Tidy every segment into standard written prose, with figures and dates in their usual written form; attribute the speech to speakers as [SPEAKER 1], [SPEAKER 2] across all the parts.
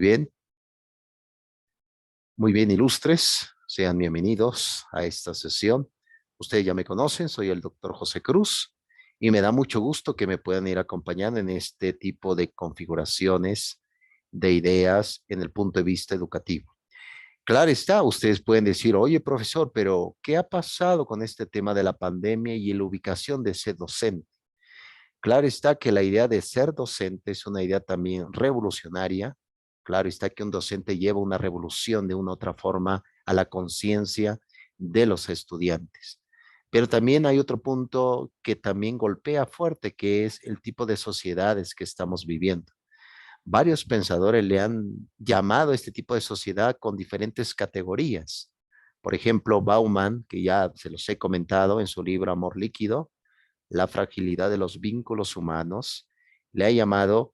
[SPEAKER 1] Bien, muy bien, ilustres, sean bienvenidos a esta sesión. Ustedes ya me conocen, soy el doctor José Cruz y me da mucho gusto que me puedan ir acompañando en este tipo de configuraciones de ideas en el punto de vista educativo. Claro está, ustedes pueden decir, oye, profesor, pero ¿qué ha pasado con este tema de la pandemia y la ubicación de ser docente? Claro está que la idea de ser docente es una idea también revolucionaria. Claro está que un docente lleva una revolución de una u otra forma a la conciencia de los estudiantes. Pero también hay otro punto que también golpea fuerte, que es el tipo de sociedades que estamos viviendo. Varios pensadores le han llamado a este tipo de sociedad con diferentes categorías. Por ejemplo, Bauman, que ya se los he comentado en su libro Amor Líquido, la fragilidad de los vínculos humanos, le ha llamado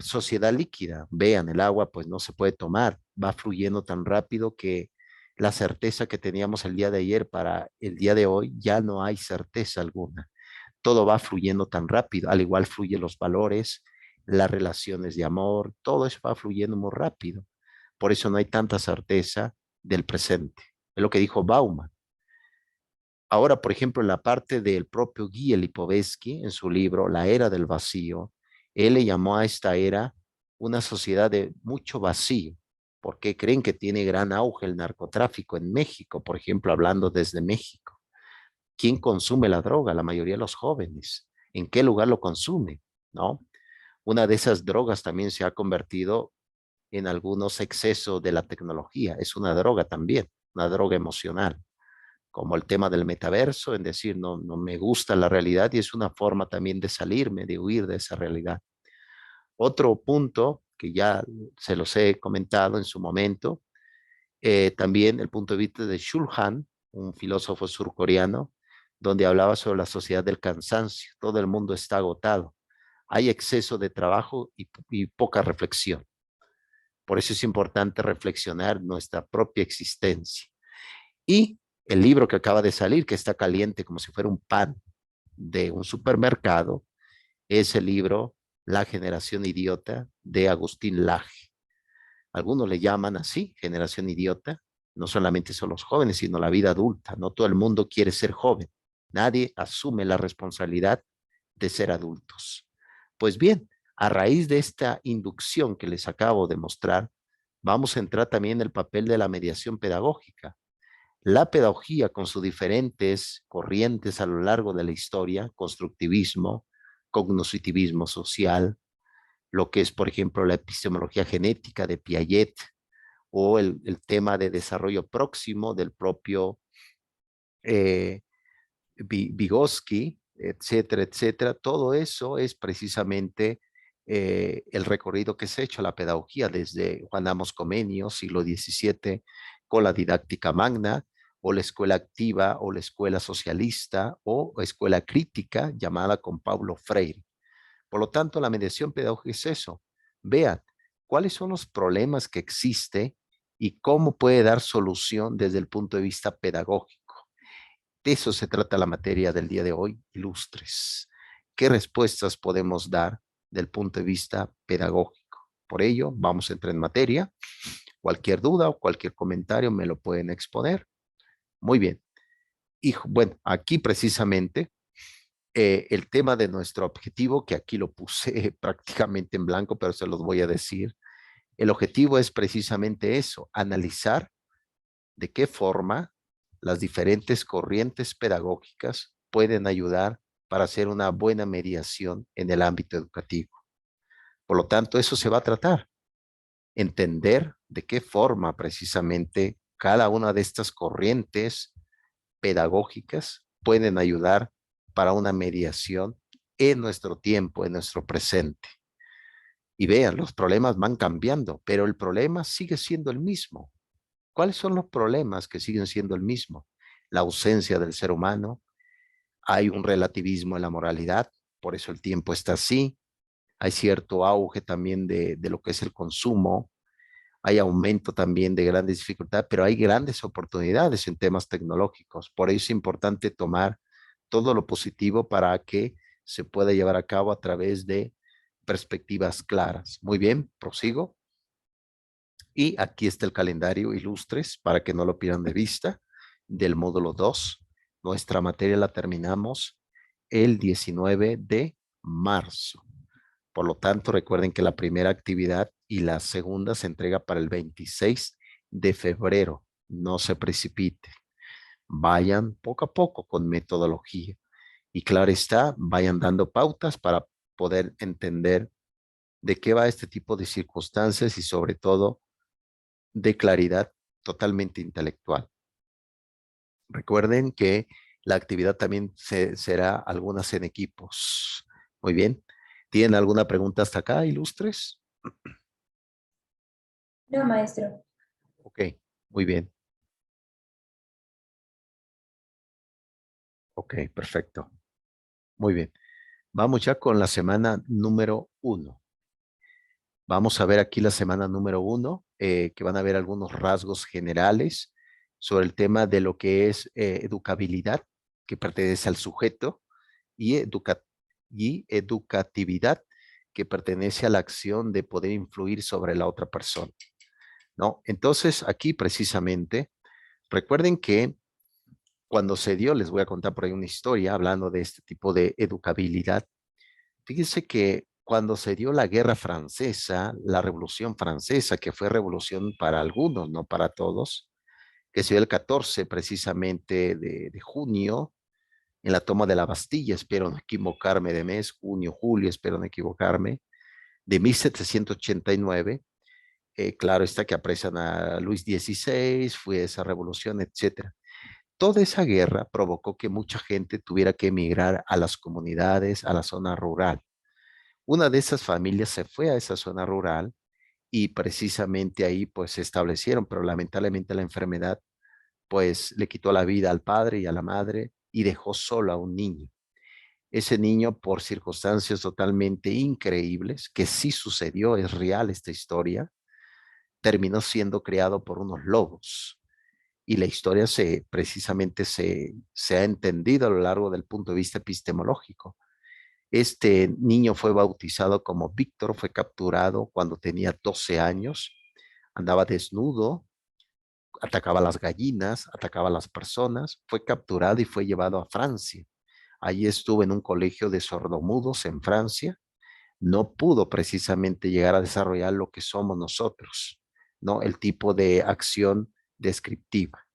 [SPEAKER 1] sociedad líquida. Vean, el agua pues no se puede tomar, va fluyendo tan rápido que la certeza que teníamos el día de ayer para el día de hoy ya no hay certeza alguna. Todo va fluyendo tan rápido, al igual fluyen los valores, las relaciones de amor, todo eso va fluyendo muy rápido. Por eso no hay tanta certeza del presente. Es lo que dijo Bauman. Ahora, por ejemplo, en la parte del propio Guy Lipovetsky, en su libro La Era del Vacío, él le llamó a esta era una sociedad de mucho vacío, porque creen que tiene gran auge el narcotráfico en México, por ejemplo, hablando desde México. ¿Quién consume la droga? La mayoría de los jóvenes. ¿En qué lugar lo consume? ¿No? Una de esas drogas también se ha convertido en algunos excesos de la tecnología. Es una droga también, una droga emocional como el tema del metaverso, en decir, no me gusta la realidad y es una forma también de salirme, de huir de esa realidad. Otro punto que ya se los he comentado en su momento, también el punto de vista de Shulhan, un filósofo surcoreano, donde hablaba sobre la sociedad del cansancio. Todo el mundo está agotado. Hay exceso de trabajo y poca reflexión. Por eso es importante reflexionar nuestra propia existencia. Y el libro que acaba de salir, que está caliente como si fuera un pan de un supermercado, es el libro La generación idiota de Agustín Laje. Algunos le llaman así, generación idiota. No solamente son los jóvenes, sino la vida adulta. No todo el mundo quiere ser joven. Nadie asume la responsabilidad de ser adultos. Pues bien, a raíz de esta inducción que les acabo de mostrar, vamos a entrar también en el papel de la mediación pedagógica. La pedagogía, con sus diferentes corrientes a lo largo de la historia, constructivismo, cognitivismo social, lo que es, por ejemplo, la epistemología genética de Piaget o el tema de desarrollo próximo del propio eh, Vygotsky, etcétera, etcétera. Todo eso es precisamente el recorrido que se ha hecho a la pedagogía desde Juan Amos Comenio, siglo XVII, con la didáctica magna, o la escuela activa, o la escuela socialista, o escuela crítica, llamada con Paulo Freire. Por lo tanto, la mediación pedagógica es eso. Vean cuáles son los problemas que existen y cómo puede dar solución desde el punto de vista pedagógico. De eso se trata la materia del día de hoy, ilustres. ¿Qué respuestas podemos dar del punto de vista pedagógico? Por ello, vamos a entrar en materia. Cualquier duda o cualquier comentario me lo pueden exponer. Muy bien. Y bueno, aquí precisamente el tema de nuestro objetivo, que aquí lo puse prácticamente en blanco, pero se los voy a decir. El objetivo es precisamente eso, analizar de qué forma las diferentes corrientes pedagógicas pueden ayudar para hacer una buena mediación en el ámbito educativo. Por lo tanto, eso se va a tratar, entender de qué forma precisamente cada una de estas corrientes pedagógicas pueden ayudar para una mediación en nuestro tiempo, en nuestro presente. Y vean, los problemas van cambiando, pero el problema sigue siendo el mismo. ¿Cuáles son los problemas que siguen siendo el mismo? La ausencia del ser humano, hay un relativismo en la moralidad, por eso el tiempo está así, hay cierto auge también de lo que es el consumo, hay aumento también de grandes dificultades, pero hay grandes oportunidades en temas tecnológicos. Por eso es importante tomar todo lo positivo para que se pueda llevar a cabo a través de perspectivas claras. Muy bien, prosigo. Y aquí está el calendario ilustres para que no lo pierdan de vista del módulo 2. Nuestra materia la terminamos el 19 de marzo. Por lo tanto, recuerden que la primera actividad y la segunda se entrega para el 26 de febrero. No se precipite. Vayan poco a poco con metodología. Y claro está, vayan dando pautas para poder entender de qué va este tipo de circunstancias y sobre todo de claridad totalmente intelectual. Recuerden que la actividad también será algunas en equipos. Muy bien. ¿Tienen alguna pregunta hasta acá, ilustres?
[SPEAKER 2] No, maestro.
[SPEAKER 1] Ok, muy bien. Ok, perfecto. Muy bien. Vamos ya con la semana número 1. Vamos a ver aquí la semana número 1, que van a ver algunos rasgos generales sobre el tema de lo que es educabilidad, que pertenece al sujeto, y, y educatividad, que pertenece a la acción de poder influir sobre la otra persona, ¿no? Entonces, aquí precisamente, recuerden que cuando se dio, les voy a contar por ahí una historia hablando de este tipo de educabilidad. Fíjense que cuando se dio la guerra francesa, la revolución francesa, que fue revolución para algunos, no para todos, que se dio el 14 precisamente de junio, en la toma de la Bastilla, espero no equivocarme de mes, junio, julio, espero no equivocarme, de 1789. Claro está que apresan a Luis XVI, fue esa revolución, etcétera. Toda esa guerra provocó que mucha gente tuviera que emigrar a las comunidades, a la zona rural. Una de esas familias se fue a esa zona rural y precisamente ahí pues se establecieron, pero lamentablemente la enfermedad pues le quitó la vida al padre y a la madre y dejó solo a un niño. Ese niño, por circunstancias totalmente increíbles, que sí sucedió, es real esta historia, terminó siendo criado por unos lobos. Y la historia precisamente se ha entendido a lo largo del punto de vista epistemológico. Este niño fue bautizado como Víctor, fue capturado cuando tenía 12 años, andaba desnudo, atacaba a las gallinas, atacaba a las personas, fue capturado y fue llevado a Francia. Allí estuvo en un colegio de sordomudos en Francia. No pudo precisamente llegar a desarrollar lo que somos nosotros, ¿no? El tipo de acción descriptiva.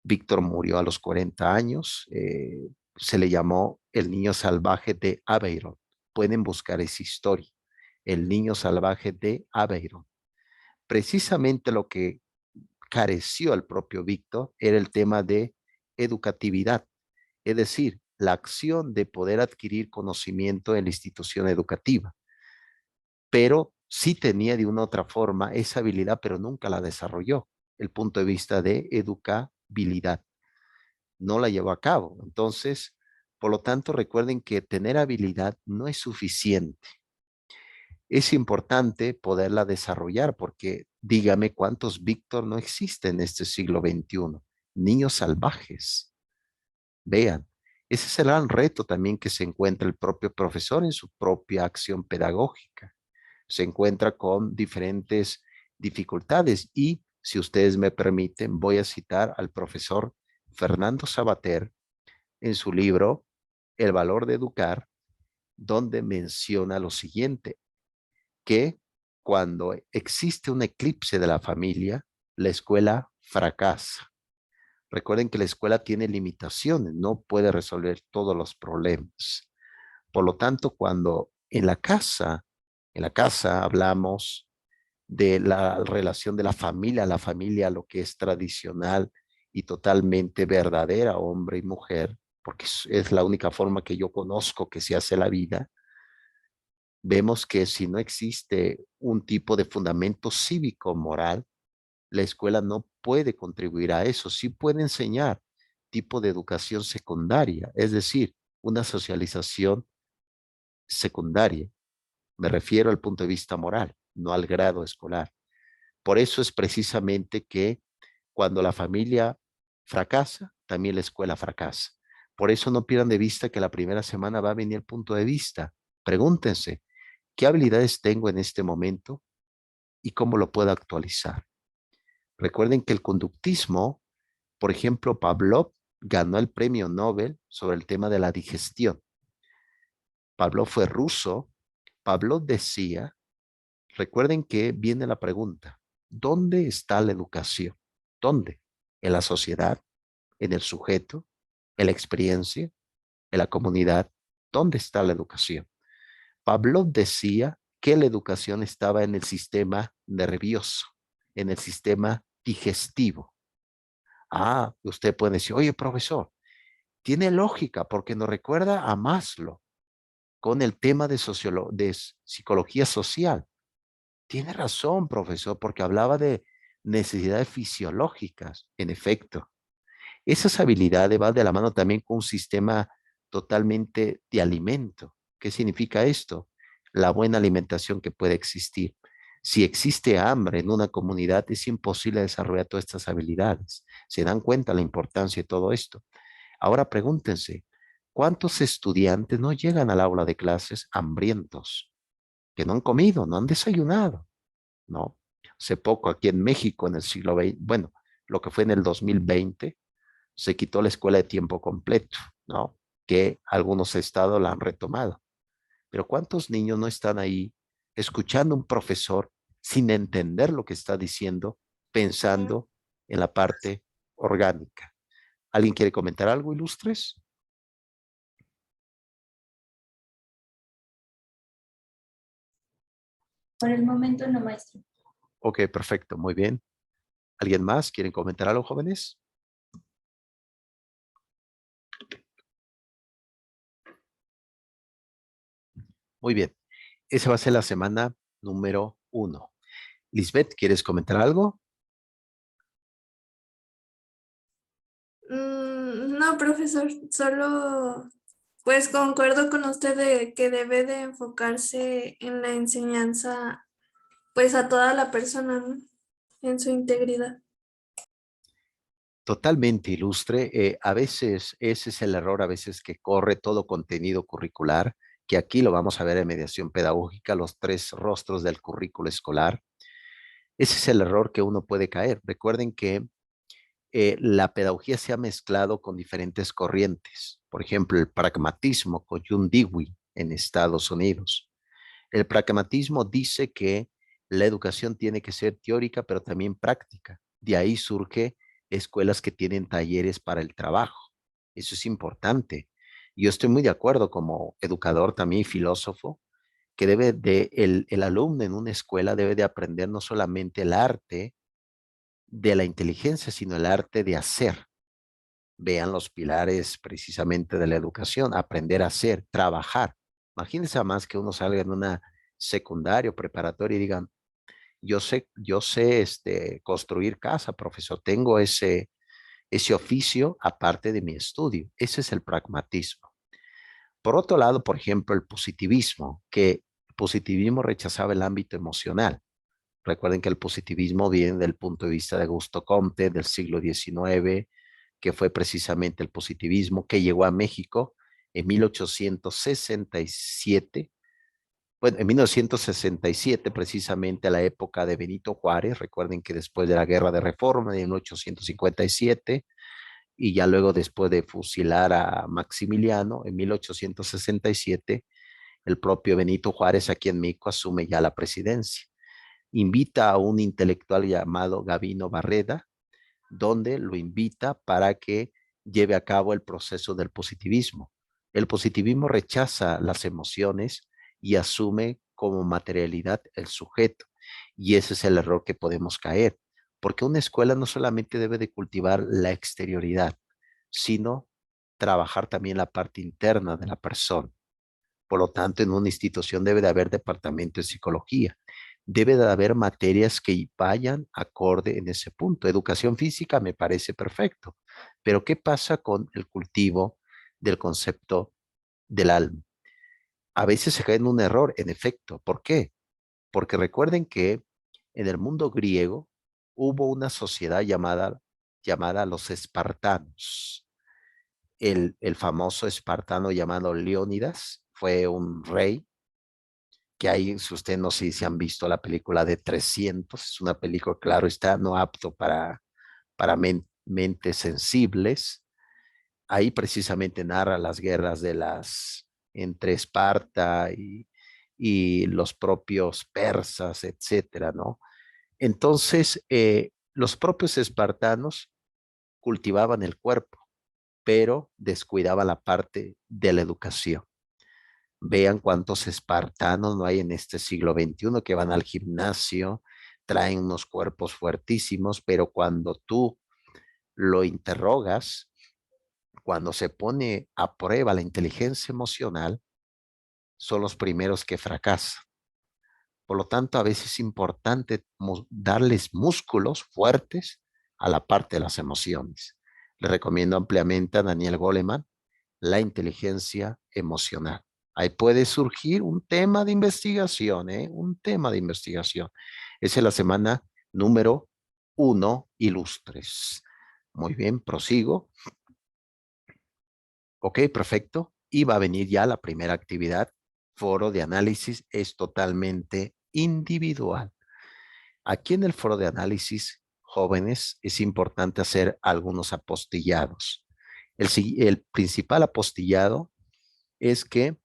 [SPEAKER 1] Víctor murió a los 40 años. Se le llamó el niño salvaje de Aveyron. Pueden buscar esa historia. El niño salvaje de Aveyron. Precisamente lo que careció al propio Víctor era el tema de educatividad, es decir, la acción de poder adquirir conocimiento en la institución educativa, pero sí tenía de una u otra forma esa habilidad, pero nunca la desarrolló, el punto de vista de educabilidad. No la llevó a cabo. Entonces, por lo tanto, recuerden que tener habilidad no es suficiente. Es importante poderla desarrollar porque dígame cuántos Víctor no existen en este siglo XXI. Niños salvajes. Vean, ese es el gran reto también que se encuentra el propio profesor en su propia acción pedagógica. Se encuentra con diferentes dificultades y, si ustedes me permiten, voy a citar al profesor Fernando Sabater en su libro El valor de educar, donde menciona lo siguiente, que cuando existe un eclipse de la familia, la escuela fracasa. Recuerden que la escuela tiene limitaciones, no puede resolver todos los problemas. Por lo tanto, cuando en la casa hablamos de la relación de la familia, lo que es tradicional y totalmente verdadera, hombre y mujer, porque es la única forma que yo conozco que se hace la vida, vemos que si no existe un tipo de fundamento cívico moral, la escuela no puede contribuir a eso. Sí puede enseñar tipo de educación secundaria, es decir, una socialización secundaria. Me refiero al punto de vista moral, no al grado escolar. Por eso es precisamente que cuando la familia fracasa, también la escuela fracasa. Por eso no pierdan de vista que la primera semana va a venir el punto de vista. Pregúntense, ¿qué habilidades tengo en este momento? y cómo lo puedo actualizar. Recuerden que el conductismo, por ejemplo, Pavlov ganó el premio Nobel sobre el tema de la digestión. Pavlov fue ruso. Pavlov decía, recuerden que viene la pregunta, ¿dónde está la educación? ¿Dónde? ¿En la sociedad? ¿En el sujeto? ¿En la experiencia? ¿En la comunidad? ¿Dónde está la educación? Pavlov decía que la educación estaba en el sistema nervioso, en el sistema digestivo. Ah, usted puede decir, oye, profesor, tiene lógica porque nos recuerda a Maslow con el tema de psicología social. Tiene razón, profesor, porque hablaba de necesidades fisiológicas. En efecto, esas habilidades van de la mano también con un sistema totalmente de alimento. ¿Qué significa esto? La buena alimentación que puede existir. Si existe hambre en una comunidad, es imposible desarrollar todas estas habilidades. ¿Se dan cuenta la importancia de todo esto? Ahora pregúntense, ¿cuántos estudiantes no llegan al aula de clases hambrientos, que no han comido, no han desayunado? ¿No? Hace poco aquí en México, en el siglo XX, bueno, lo que fue en el 2020, se quitó la escuela de tiempo completo, ¿no? Que algunos estados la han retomado. Pero ¿cuántos niños no están ahí escuchando a un profesor sin entender lo que está diciendo, pensando en la parte orgánica? ¿Alguien quiere comentar algo, ilustres?
[SPEAKER 2] Por el momento no, maestro.
[SPEAKER 1] Ok, perfecto, muy bien. ¿Alguien más? ¿Quieren comentar algo, jóvenes? Muy bien. Esa va a ser la semana número 1. Lisbeth, ¿quieres comentar algo?
[SPEAKER 3] No, profesor, solo pues concuerdo con usted de que debe de enfocarse en la enseñanza pues a toda la persona, ¿no? En su integridad.
[SPEAKER 1] Totalmente ilustre. A veces ese es el error, a veces que corre todo contenido curricular, que aquí lo vamos a ver en mediación pedagógica, los 3 rostros del currículo escolar. Ese es el error que uno puede caer. Recuerden que la pedagogía se ha mezclado con diferentes corrientes. Por ejemplo, el pragmatismo con John Dewey en Estados Unidos. El pragmatismo dice que la educación tiene que ser teórica, pero también práctica. De ahí surge escuelas que tienen talleres para el trabajo. Eso es importante. Yo estoy muy de acuerdo como educador también, filósofo, que el alumno en una escuela debe de aprender no solamente el arte de la inteligencia, sino el arte de hacer. Vean los pilares precisamente de la educación, aprender a hacer, trabajar. Imagínense a más que uno salga en una secundaria o preparatoria y digan, yo sé construir casa, profesor, tengo ese oficio aparte de mi estudio. Ese es el pragmatismo. Por otro lado, por ejemplo, el positivismo, que el positivismo rechazaba el ámbito emocional. Recuerden que el positivismo viene del punto de vista de Augusto Comte del siglo XIX, que fue precisamente el positivismo que llegó a México en 1867. Bueno, en 1967, precisamente a la época de Benito Juárez, recuerden que después de la Guerra de Reforma de 1857 y ya luego después de fusilar a Maximiliano en 1867, el propio Benito Juárez aquí en México asume ya la presidencia. Invita a un intelectual llamado Gavino Barreda, donde lo invita para que lleve a cabo el proceso del positivismo. El positivismo rechaza las emociones y asume como materialidad el sujeto. Y ese es el error que podemos caer, porque una escuela no solamente debe de cultivar la exterioridad, sino trabajar también la parte interna de la persona. Por lo tanto, en una institución debe de haber departamento de psicología. Debe de haber materias que vayan acorde en ese punto. Educación física me parece perfecto, pero ¿qué pasa con el cultivo del concepto del alma? A veces se cae en un error, en efecto. ¿Por qué? Porque recuerden que en el mundo griego hubo una sociedad llamada los espartanos. El famoso espartano llamado Leónidas fue un rey que hay, si usted no sé si han visto la película de 300, es una película, claro, está no apto para mentes sensibles. Ahí precisamente narra las guerras de las entre Esparta y los propios persas, etcétera, ¿no? Entonces, los propios espartanos cultivaban el cuerpo, pero descuidaban la parte de la educación. Vean cuántos espartanos no hay en este siglo XXI que van al gimnasio, traen unos cuerpos fuertísimos, pero cuando tú lo interrogas, cuando se pone a prueba la inteligencia emocional, son los primeros que fracasan. Por lo tanto, a veces es importante darles músculos fuertes a la parte de las emociones. Le recomiendo ampliamente a Daniel Goleman la inteligencia emocional. Ahí puede surgir un tema de investigación, ¿eh? Un tema de investigación. Esa es la semana número 1, ilustres. Muy bien, prosigo. Ok, perfecto. Y va a venir ya la primera actividad. Foro de análisis es totalmente individual. Aquí en el foro de análisis, jóvenes, es importante hacer algunos apostillados. El principal apostillado es que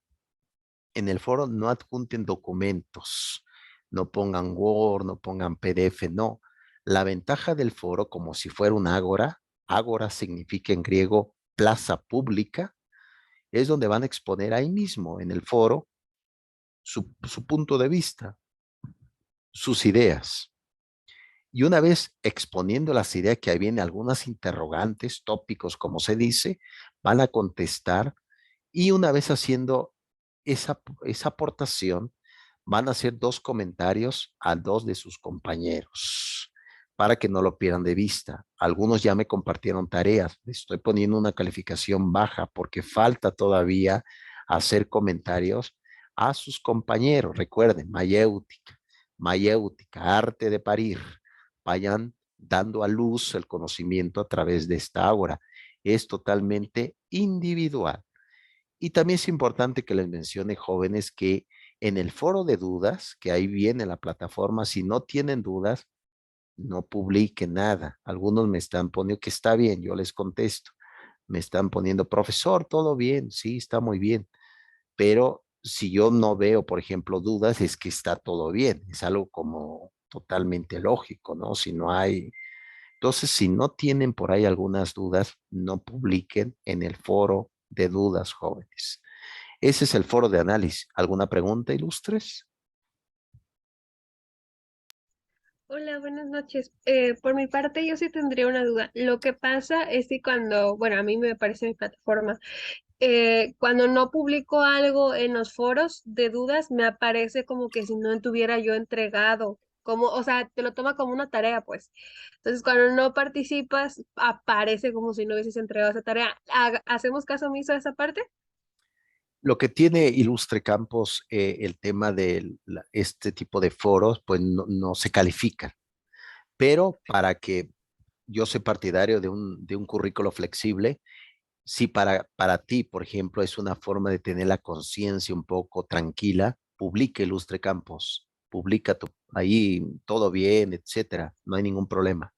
[SPEAKER 1] en el foro no adjunten documentos, no pongan Word, no pongan PDF, no. La ventaja del foro, como si fuera un ágora, ágora significa en griego plaza pública, es donde van a exponer ahí mismo en el foro su punto de vista, sus ideas. Y una vez exponiendo las ideas, que ahí vienen algunas interrogantes, tópicos, como se dice, van a contestar y una vez haciendo esa aportación, van a hacer 2 comentarios a 2 de sus compañeros para que no lo pierdan de vista. Algunos ya me compartieron tareas, les estoy poniendo una calificación baja porque falta todavía hacer comentarios a sus compañeros. Recuerden, mayéutica, arte de parir. Vayan dando a luz el conocimiento a través de esta aura. Es totalmente individual. Y también es importante que les mencione, jóvenes, que en el foro de dudas, que ahí viene la plataforma, si no tienen dudas, no publiquen nada. Algunos me están poniendo que está bien, yo les contesto. Me están poniendo, profesor, todo bien, sí, está muy bien. Pero si yo no veo, por ejemplo, dudas, es que está todo bien. Es algo como totalmente lógico, ¿no? Si no hay. Entonces, si no tienen por ahí algunas dudas, no publiquen en el foro de dudas, jóvenes. Ese es el foro de análisis. ¿Alguna pregunta, ilustres?
[SPEAKER 4] Hola, buenas noches. Por mi parte, yo sí tendría una duda. Lo que pasa es que cuando, bueno, a mí me parece mi plataforma, cuando no publico algo en los foros de dudas, me aparece como que si no tuviera yo entregado, como, o sea, te lo toma como una tarea, pues. Entonces, cuando no participas, aparece como si no hubieses entregado esa tarea. ¿Hacemos caso omiso a esa parte?
[SPEAKER 1] Lo que tiene Ilustre Campos, el tema de este tipo de foros, pues no se califican. Pero para que yo soy partidario de un currículo flexible, si para ti, por ejemplo, es una forma de tener la conciencia un poco tranquila, publica Ilustre Campos, ahí todo bien, etcétera, no hay ningún problema.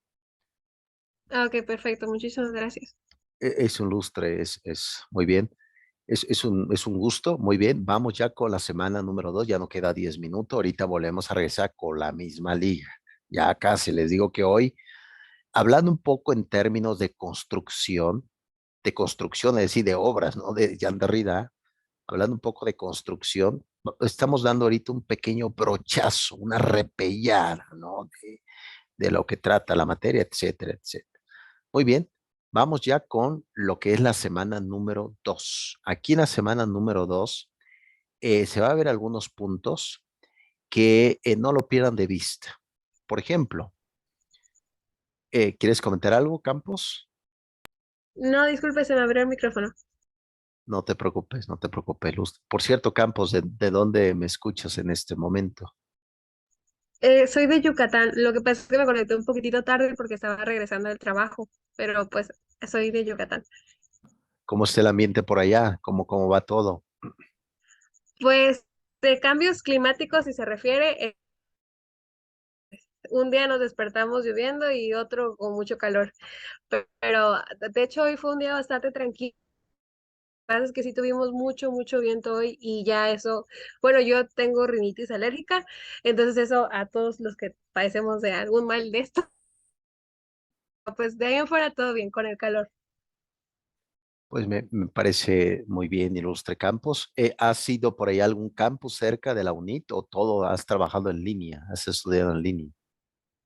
[SPEAKER 4] Ah, ok, perfecto. Muchísimas gracias.
[SPEAKER 1] Es un lustre, es muy bien. Es un gusto, muy bien. Vamos ya con la semana número 2, ya no queda 10 minutos. Ahorita volvemos a regresar con la misma liga. Ya casi les digo que hoy, hablando un poco en términos de construcción, es decir, de obras, ¿no? De Jean Derrida, hablando un poco de construcción, estamos dando ahorita un pequeño brochazo, una repellada, ¿no? De lo que trata la materia, etcétera, etcétera. Muy bien, vamos ya con lo que es la semana número 2. Aquí en la semana número 2 se va a ver algunos puntos que no lo pierdan de vista. Por ejemplo, ¿quieres comentar algo, Campos?
[SPEAKER 4] No, disculpe, se me abrió el micrófono.
[SPEAKER 1] No te preocupes, no te preocupes, Luz. Por cierto, Campos, ¿de dónde me escuchas en este momento?
[SPEAKER 4] Soy de Yucatán. Lo que pasa es que me conecté un poquitito tarde porque estaba regresando del trabajo, pero pues soy de Yucatán.
[SPEAKER 1] ¿Cómo está el ambiente por allá? ¿Cómo va todo?
[SPEAKER 4] Pues de cambios climáticos, si se refiere, un día nos despertamos lloviendo y otro con mucho calor. Pero de hecho hoy fue un día bastante tranquilo. Lo que pasa es que sí tuvimos mucho viento hoy y ya eso, bueno, yo tengo rinitis alérgica, entonces eso a todos los que padecemos de algún mal de esto, pues de ahí en fuera todo bien con el calor.
[SPEAKER 1] Pues me parece muy bien, Ilustre Campos. ¿Has ido por ahí a algún campus cerca de la UNIT o todo has trabajado en línea, has estudiado en línea?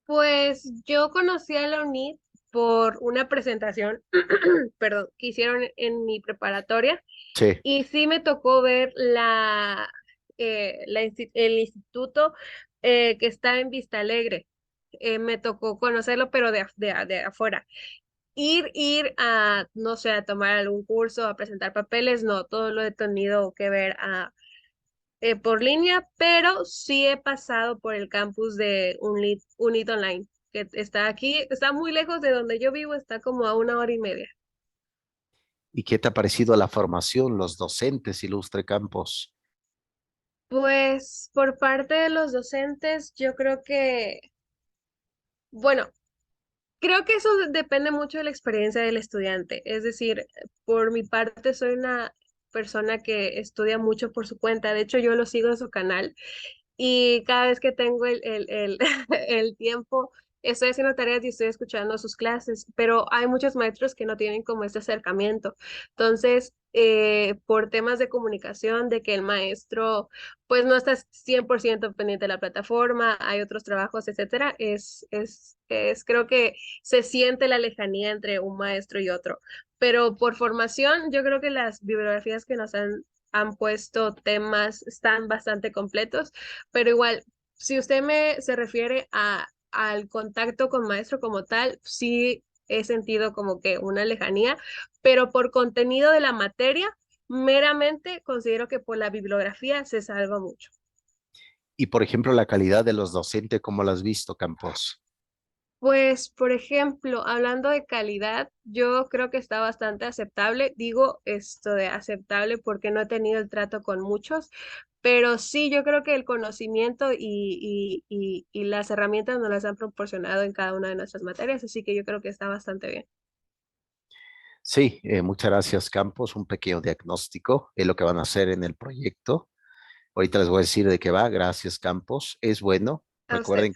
[SPEAKER 4] Pues yo conocí a la UNIT por una presentación, perdón, que hicieron en mi preparatoria.
[SPEAKER 1] Sí.
[SPEAKER 4] Y sí me tocó ver el instituto que está en Vista Alegre. Me tocó conocerlo, pero de afuera. Ir a, no sé, a tomar algún curso, a presentar papeles, no, todo lo he tenido que ver por línea, pero sí he pasado por el campus de Unit Online, que está aquí, está muy lejos de donde yo vivo, está como a 1 hora y media.
[SPEAKER 1] ¿Y qué te ha parecido la formación, los docentes, Ilustre Campos?
[SPEAKER 4] Pues por parte de los docentes, yo creo que, bueno, creo que eso depende mucho de la experiencia del estudiante. Es decir, por mi parte, soy una persona que estudia mucho por su cuenta. De hecho, yo lo sigo en su canal y cada vez que tengo el tiempo, estoy haciendo tareas y estoy escuchando sus clases, pero hay muchos maestros que no tienen como este acercamiento. Entonces, por temas de comunicación, de que el maestro pues no está 100% pendiente de la plataforma, hay otros trabajos, etcétera, creo que se siente la lejanía entre un maestro y otro. Pero por formación, yo creo que las bibliografías que nos han puesto temas están bastante completos, pero igual, si usted se refiere al contacto con maestro como tal, sí he sentido como que una lejanía, pero por contenido de la materia, meramente considero que por la bibliografía se salva mucho.
[SPEAKER 1] Y por ejemplo, la calidad de los docentes, ¿cómo la has visto, Campos?
[SPEAKER 4] Pues, por ejemplo, hablando de calidad, yo creo que está bastante aceptable. Digo esto de aceptable porque no he tenido el trato con muchos, pero sí, yo creo que el conocimiento y las herramientas nos las han proporcionado en cada una de nuestras materias, así que yo creo que está bastante bien.
[SPEAKER 1] Sí, muchas gracias, Campos. Un pequeño diagnóstico es lo que van a hacer en el proyecto. Ahorita les voy a decir de qué va. Gracias, Campos. Es bueno.
[SPEAKER 4] A usted.
[SPEAKER 1] Recuerden,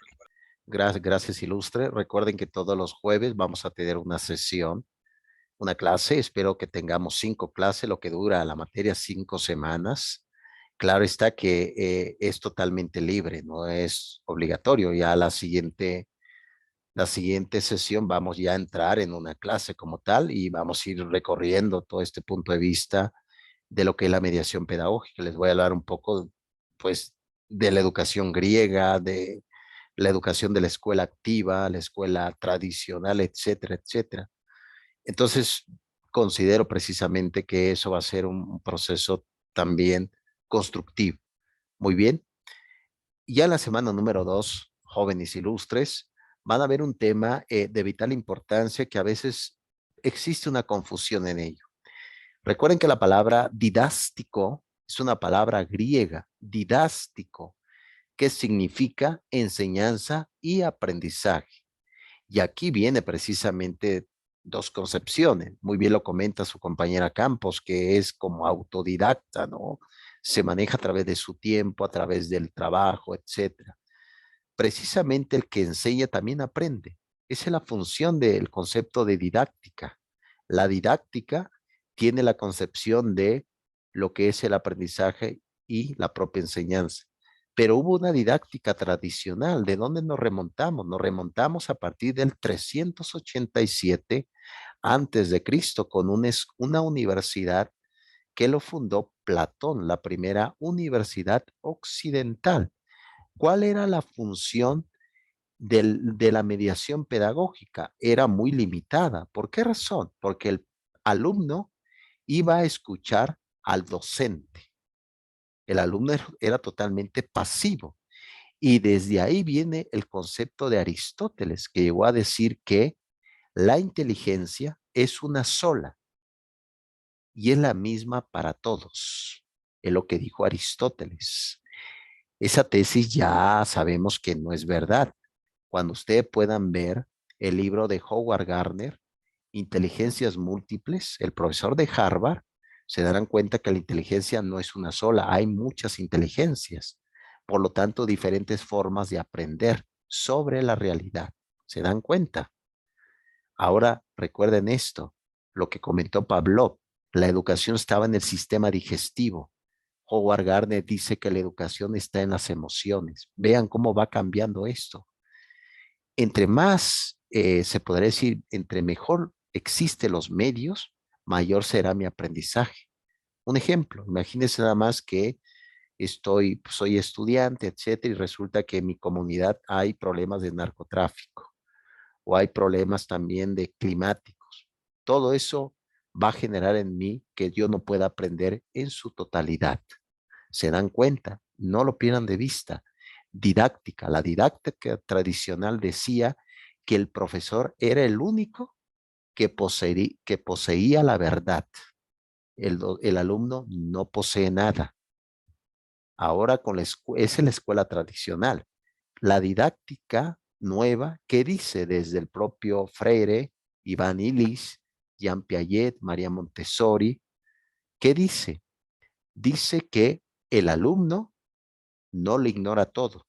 [SPEAKER 1] gracias, Ilustre. Recuerden que todos los jueves vamos a tener una sesión, una clase. Espero que tengamos 5 clases, lo que dura la materia 5 semanas. Claro está que es totalmente libre, no es obligatorio. Ya la siguiente sesión vamos ya a entrar en una clase como tal y vamos a ir recorriendo todo este punto de vista de lo que es la mediación pedagógica. Les voy a hablar un poco, pues, de la educación griega, de la educación de la escuela activa, la escuela tradicional, etcétera, etcétera. Entonces, considero precisamente que eso va a ser un proceso también constructivo. Muy bien. Ya en la semana número 2, jóvenes ilustres, van a ver un tema de vital importancia que a veces existe una confusión en ello. Recuerden que la palabra didástico es una palabra griega, didástico, que significa enseñanza y aprendizaje. Y aquí viene precisamente dos concepciones. Muy bien lo comenta su compañera Campos, que es como autodidacta, ¿no? Se maneja a través de su tiempo, a través del trabajo, etcétera. Precisamente el que enseña también aprende. Esa es la función del concepto de didáctica. La didáctica tiene la concepción de lo que es el aprendizaje y la propia enseñanza. Pero hubo una didáctica tradicional. ¿De dónde nos remontamos? Nos remontamos a partir del 387 antes de Cristo con una universidad que lo fundó Platón, la primera universidad occidental. ¿Cuál era la función de la mediación pedagógica? Era muy limitada. ¿Por qué razón? Porque el alumno iba a escuchar al docente. El alumno era totalmente pasivo. Y desde ahí viene el concepto de Aristóteles, que llegó a decir que la inteligencia es una sola y es la misma para todos. Es lo que dijo Aristóteles. Esa tesis ya sabemos que no es verdad. Cuando ustedes puedan ver el libro de Howard Gardner, Inteligencias Múltiples, el profesor de Harvard, se darán cuenta que la inteligencia no es una sola, hay muchas inteligencias. Por lo tanto, diferentes formas de aprender sobre la realidad. ¿Se dan cuenta? Ahora recuerden esto, lo que comentó Pavlov, la educación estaba en el sistema digestivo. Howard Gardner dice que la educación está en las emociones. Vean cómo va cambiando esto. Entre más, se podría decir, entre mejor existen los medios, mayor será mi aprendizaje. Un ejemplo, imagínense nada más que soy estudiante, etcétera, y resulta que en mi comunidad hay problemas de narcotráfico o hay problemas también de climáticos. Todo eso va a generar en mí que yo no pueda aprender en su totalidad. ¿Se dan cuenta? No lo pierdan de vista. Didáctica. La didáctica tradicional decía que el profesor era el único que poseía la verdad. El alumno no posee nada. Ahora es en la escuela tradicional. La didáctica nueva, ¿qué dice desde el propio Freire, Iván Illich, Jean Piaget, María Montessori? ¿Qué dice? Dice que el alumno no le ignora todo,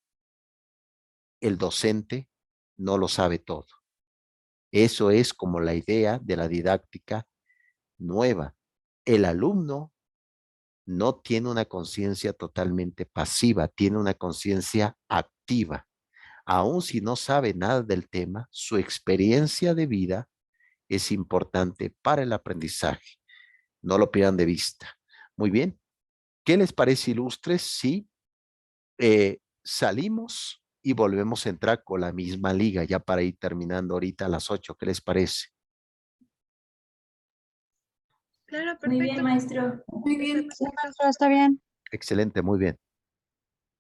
[SPEAKER 1] el docente no lo sabe todo. Eso es como la idea de la didáctica nueva. El alumno no tiene una conciencia totalmente pasiva, tiene una conciencia activa. Aun si no sabe nada del tema, su experiencia de vida es importante para el aprendizaje. No lo pierdan de vista. Muy bien. ¿Qué les parece, ilustres, si salimos y volvemos a entrar con la misma liga ya para ir terminando ahorita a las 8? ¿Qué les parece?
[SPEAKER 4] Claro,
[SPEAKER 2] Muy bien,
[SPEAKER 4] perfecto.
[SPEAKER 2] maestro.
[SPEAKER 3] Muy bien.
[SPEAKER 4] Perfecto.
[SPEAKER 5] Está bien.
[SPEAKER 1] Excelente, muy bien.